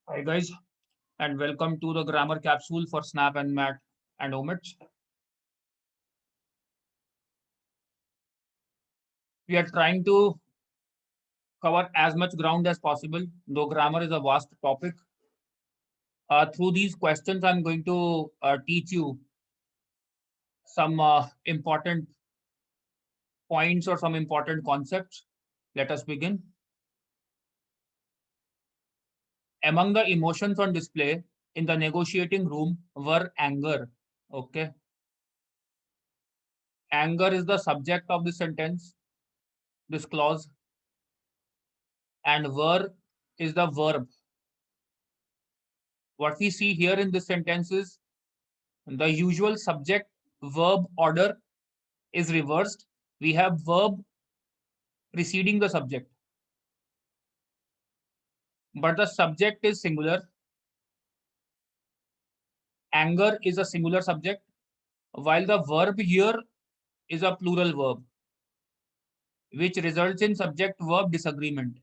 Hi guys, and welcome to the grammar capsule for SNAP and MAT and OMITs. We are trying to cover as much ground as possible, though grammar is a vast topic. Through these questions, I'm going to teach you some important points or some important concepts. Let us begin. Among the emotions on display in the negotiating room were anger. Okay. Anger is the subject of the sentence, this clause, and were is the verb. What we see here in this sentence is the usual subject verb order is reversed. We have verb preceding the subject, but the subject is singular. Anger is a singular subject, while the verb here is a plural verb, which results in subject verb disagreement.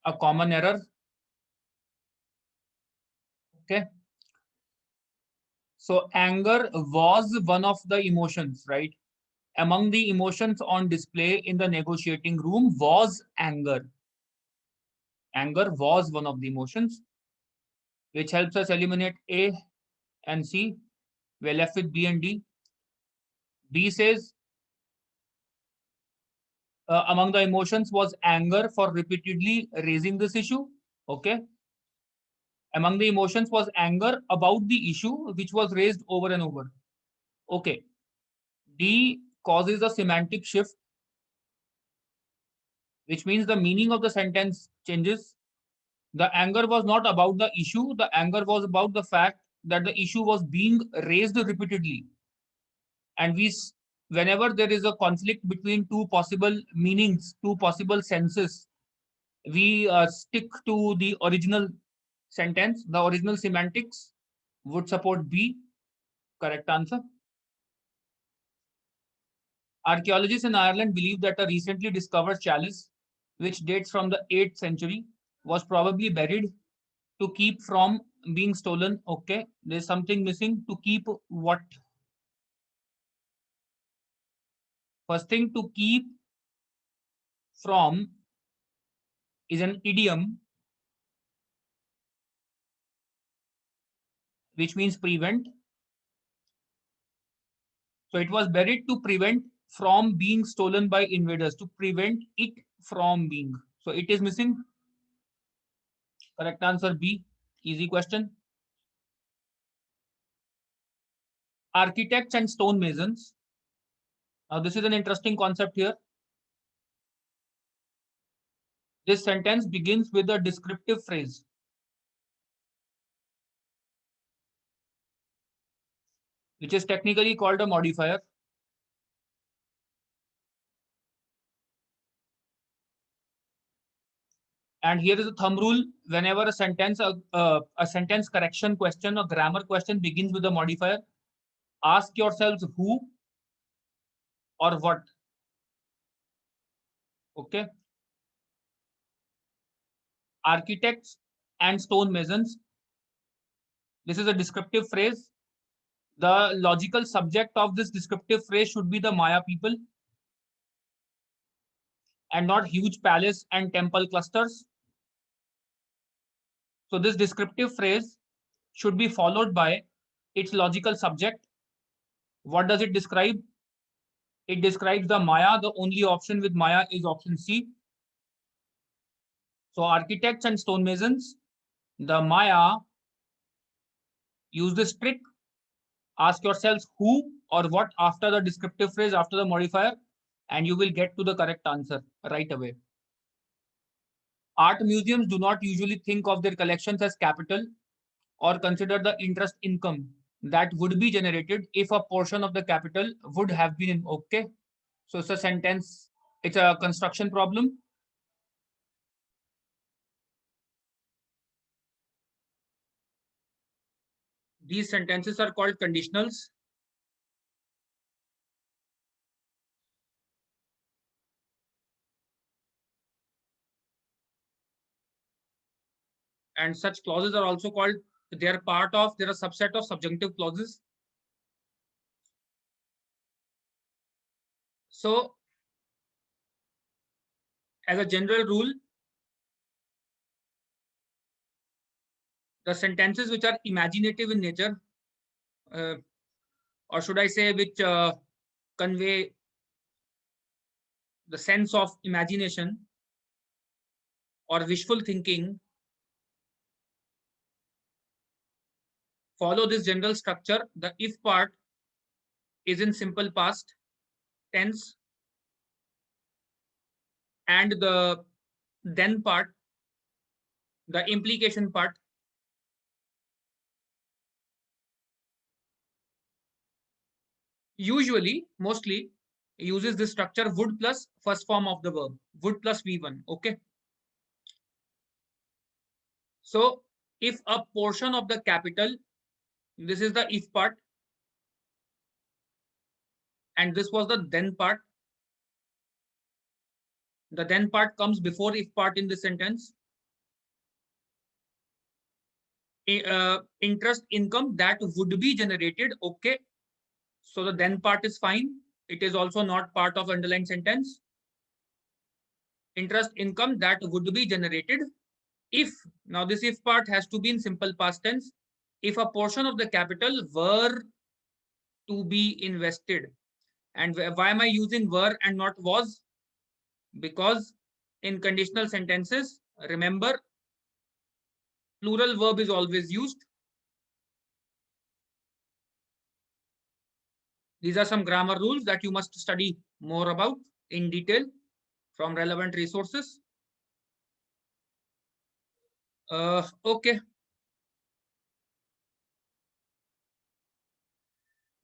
A common error. Okay. So anger was one of the emotions, right? Among the emotions on display in the negotiating room was anger. Anger was one of the emotions, which helps us eliminate A and C. We're left with B and D. B says, among the emotions was anger for repeatedly raising this issue. Okay. Among the emotions was anger about the issue which was raised over and over. Okay. D causes a semantic shift, which means the meaning of the sentence changes. The anger was not about the issue. The anger was about the fact that the issue was being raised repeatedly. And whenever there is a conflict between two possible meanings, two possible senses, we stick to the original sentence. The original semantics would support B. Correct answer. Archaeologists in Ireland believe that a recently discovered chalice, which dates from the 8th century, was probably buried to keep from being stolen. Okay, there's something missing. To keep what? First thing, to keep from is an idiom which means prevent. So it was buried to prevent from being stolen by invaders, to prevent it from being. So it is missing. Correct answer B. Easy question. Architects and stonemasons. Now this is an interesting concept here. This sentence begins with a descriptive phrase. Which is technically called a modifier. And here is a thumb rule: whenever a sentence correction question or grammar question begins with a modifier, ask yourselves who or what. Okay. Architects and stonemasons. This is a descriptive phrase. The logical subject of this descriptive phrase should be the Maya people and not huge palace and temple clusters. So this descriptive phrase should be followed by its logical subject. What does it describe? It describes the Maya. The only option with Maya is option C. So architects and stonemasons, the Maya, use this trick. Ask yourselves who or what after the descriptive phrase, after the modifier, and you will get to the correct answer right away. Art museums do not usually think of their collections as capital or consider the interest income that would be generated if a portion of the capital would have been in. Okay. So it's a sentence, it's a construction problem. These sentences are called conditionals. And such clauses are also called, they're a subset of subjunctive clauses. So as a general rule, the sentences which are imaginative in nature, or should I say which convey the sense of imagination or wishful thinking, follow this general structure. The if part is in simple past tense, and the then part, the implication part, usually, mostly, uses this structure would plus first form of the verb, would plus V1. Okay. So if a portion of the capital, this is the if part, and this was the then part. The then part comes before if part in the sentence. Interest income that would be generated. Okay. So the then part is fine. It is also not part of underlying sentence. Interest income that would be generated if, now this if part has to be in simple past tense, if a portion of the capital were to be invested. And why am I using were and not was? Because in conditional sentences, remember, plural verb is always used. These are some grammar rules that you must study more about in detail from relevant resources. Okay.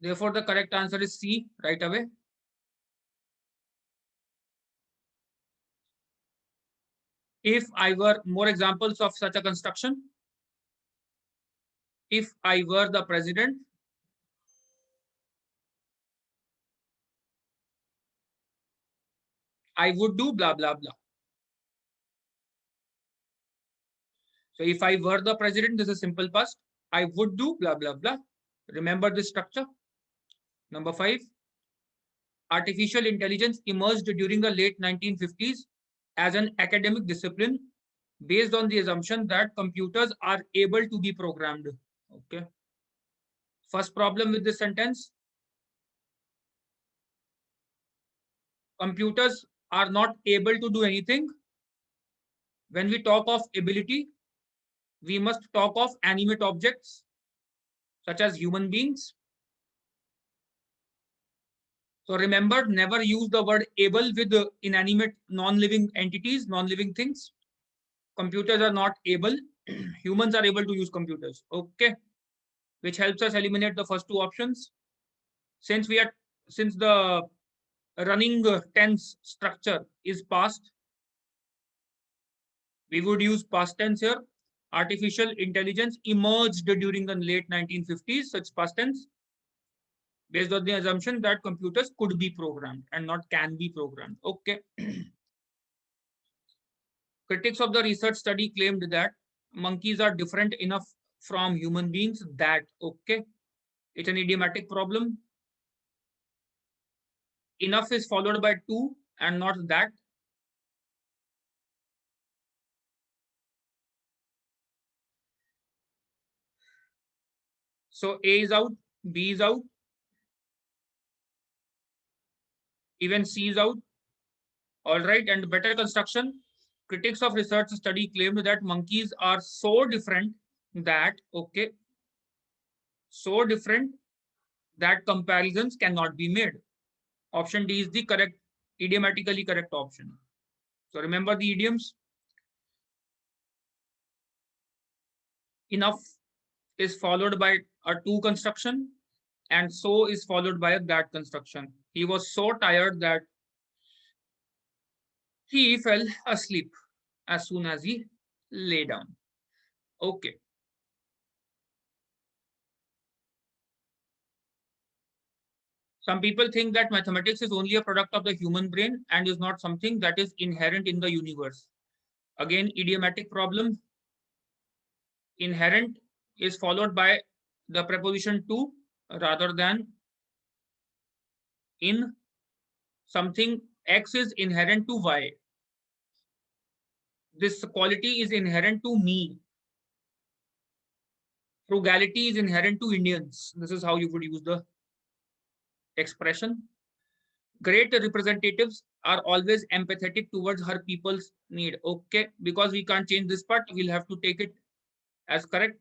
Therefore, the correct answer is C right away. If I were, more examples of such a construction. If I were the president, I would do blah, blah, blah. So if I were the president, this is simple past. I would do blah, blah, blah. Remember this structure. Number 5, artificial intelligence emerged during the late 1950s as an academic discipline based on the assumption that computers are able to be programmed. Okay. First problem with this sentence, computers are not able to do anything. When we talk of ability, we must talk of animate objects such as human beings. So remember, never use the word able with inanimate non-living entities, non-living things. Computers are not able. Humans are able to use computers. Okay. Which helps us eliminate the first two options. Since the running tense structure is past, we would use past tense here. Artificial intelligence emerged during the late 1950s, so it's past tense, based on the assumption that computers could be programmed and not can be programmed. Okay. Critics of the research study claimed that monkeys are different enough from human beings that, okay, it's an idiomatic problem. Enough is followed by to and not that. So A is out, B is out, even C is out. All right, and better construction. Critics of research study claimed that monkeys are so different that, okay, so different that comparisons cannot be made. Option D is the correct, idiomatically correct option. So remember the idioms. Enough is followed by a to construction, and so is followed by a that construction. He was so tired that he fell asleep as soon as he lay down. Okay. Some people think that mathematics is only a product of the human brain and is not something that is inherent in the universe. Again, idiomatic problem. inherent is followed by the preposition to rather than in. Something X is inherent to Y. This quality is inherent to me. Frugality is inherent to Indians. This is how you would use the expression. Great representatives are always empathetic towards her people's need. Okay, because we can't change this part, we'll have to take it as correct.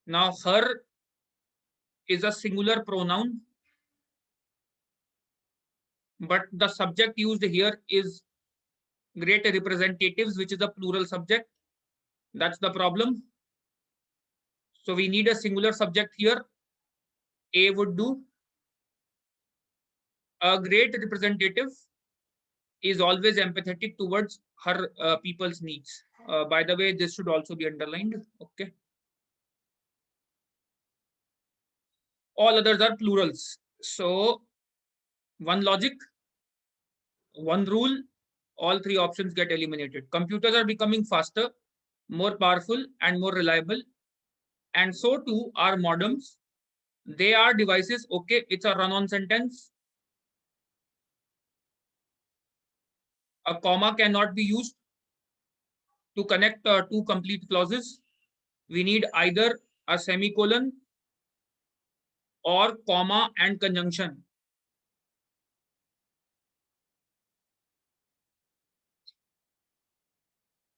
Now, her is a singular pronoun, but the subject used here is great representatives, which is a plural subject. That's the problem. So we need a singular subject here. A would do. A great representative is always empathetic towards her people's needs. By the way, this should also be underlined. Okay. All others are plurals. So one logic, one rule, all three options get eliminated. Computers are becoming faster, more powerful, and more reliable. And so too are modems. They are devices. Okay, it's a run-on sentence. A comma cannot be used to connect two complete clauses. We need either a semicolon or comma and conjunction.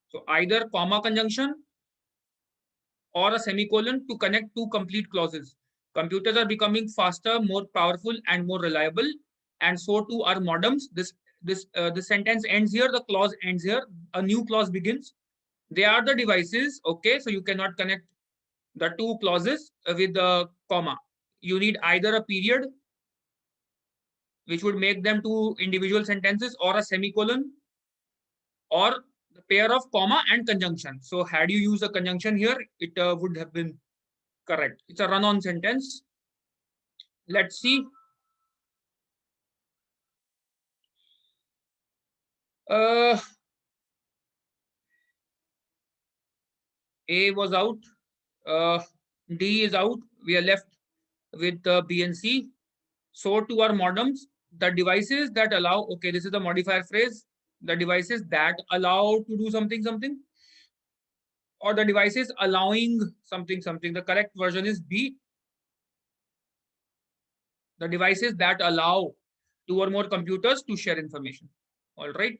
So either comma conjunction or a semicolon to connect two complete clauses. Computers are becoming faster, more powerful, and more reliable, and so too are modems. This sentence ends here. The clause ends here. A new clause begins. They are the devices. Okay, so you cannot connect the two clauses with the comma. You need either a period, which would make them two individual sentences, or a semicolon, or the pair of comma and conjunction. So had you used a conjunction here, it would have been correct. It's a run-on sentence. Let's see. A was out. D is out. We are left with B and C. So too are modems. The devices that allow, okay, this is the modifier phrase. The devices that allow to do something, something, or the devices allowing something, something. The correct version is B. The devices that allow two or more computers to share information. All right.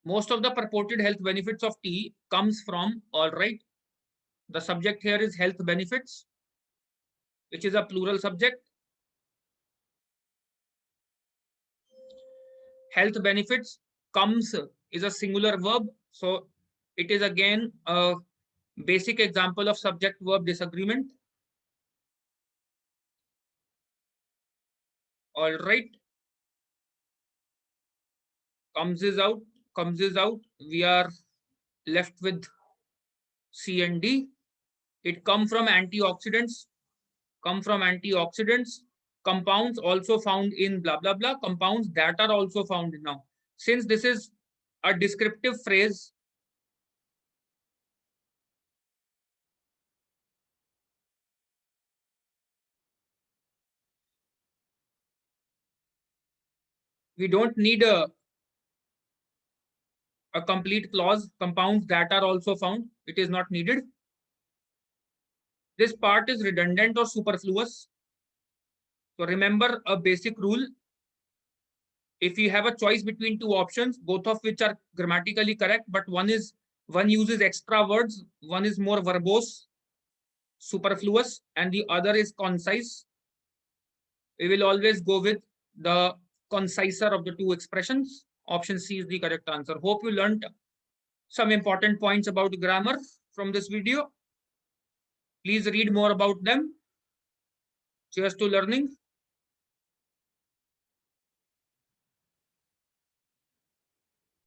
Most of the purported health benefits of tea comes from, all right. The subject here is health benefits, which is a plural subject. Health benefits comes is a singular verb. So it is again a basic example of subject verb disagreement. All right. Comes is out. Comes is out. We are left with C and D. It come from antioxidants. Come from antioxidants. Compounds also found in blah, blah, blah. Compounds that are also found in now. Since this is a descriptive phrase, we don't need a complete clause. Compounds that are also found. It is not needed. This part is redundant or superfluous. So remember a basic rule. If you have a choice between two options, both of which are grammatically correct, but one uses extra words, one is more verbose, superfluous, and the other is concise, we will always go with the conciser of the two expressions. Option C is the correct answer. Hope you learned some important points about grammar from this video. Please read more about them. Cheers to learning.